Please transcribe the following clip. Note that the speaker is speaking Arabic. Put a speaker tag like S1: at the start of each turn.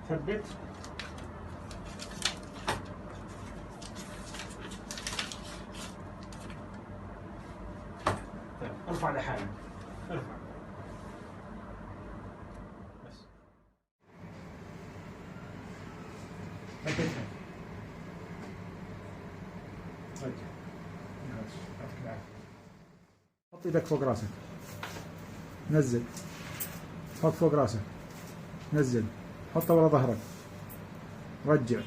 S1: ثبت. طيب ارفع لحالك، ارفع بس. ثبتها. رجع. يعطيك العافية. حط ايدك فوق راسك، نزل، حط فوق راسك، نزل، حطها ورا ظهرك، رجع.